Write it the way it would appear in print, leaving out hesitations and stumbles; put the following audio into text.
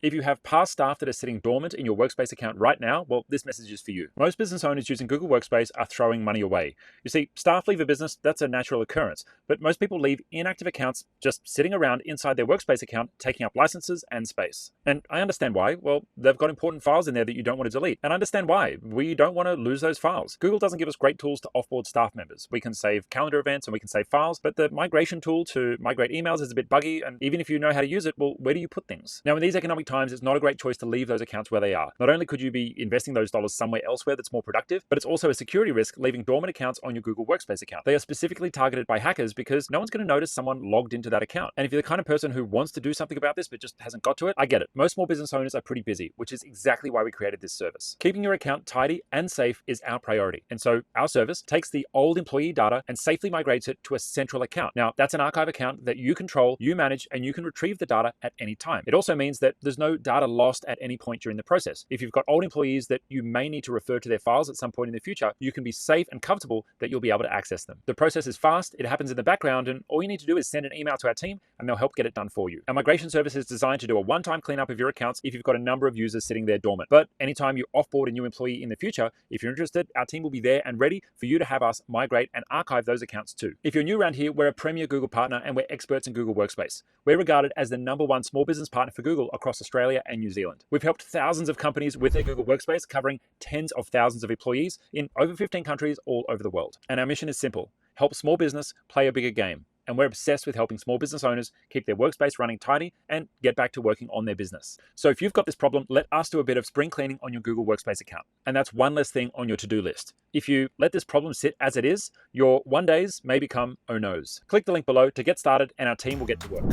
If you have past staff that are sitting dormant in your Workspace account right now, well, this message is for you. Most business owners using Google Workspace are throwing money away. You see, staff leave a business, that's a natural occurrence, but most people leave inactive accounts just sitting around inside their Workspace account, taking up licenses and space. And I understand why. Well, they've got important files in there that you don't want to delete. And I understand why. We don't want to lose those files. Google doesn't give us great tools to offboard staff members. We can save calendar events and we can save files, but the migration tool to migrate emails is a bit buggy. And even if you know how to use it, well, where do you put things? Now, in these economic times, it's not a great choice to leave those accounts where they are. Not only could you be investing those dollars somewhere elsewhere that's more productive, but it's also a security risk leaving dormant accounts on your Google Workspace account. They are specifically targeted by hackers because no one's going to notice someone logged into that account. And if you're the kind of person who wants to do something about this but just hasn't got to it, I get it. Most small business owners are pretty busy, which is exactly why we created this service. Keeping your account tidy and safe is our priority. And so our service takes the old employee data and safely migrates it to a central account. Now, that's an archive account that you control, you manage, and you can retrieve the data at any time. It also means that there's no data lost at any point during the process. If you've got old employees that you may need to refer to their files at some point in the future, you can be safe and comfortable that you'll be able to access them. The process is fast, it happens in the background, and all you need to do is send an email to our team and they'll help get it done for you. Our migration service is designed to do a one-time cleanup of your accounts if you've got a number of users sitting there dormant. But anytime you offboard a new employee in the future, if you're interested, our team will be there and ready for you to have us migrate and archive those accounts too. If you're new around here, we're a premier Google partner and we're experts in Google Workspace. We're regarded as the #1 small business partner for Google across Australia and New Zealand. We've helped thousands of companies with their Google Workspace, covering tens of thousands of employees in over 15 countries all over the world. And our mission is simple: help small business play a bigger game. And we're obsessed with helping small business owners keep their workspace running tidy and get back to working on their business. So if you've got this problem, let us do a bit of spring cleaning on your Google Workspace account. And that's one less thing on your to-do list. If you let this problem sit as it is, your one days may become oh no's. Click the link below to get started and our team will get to work.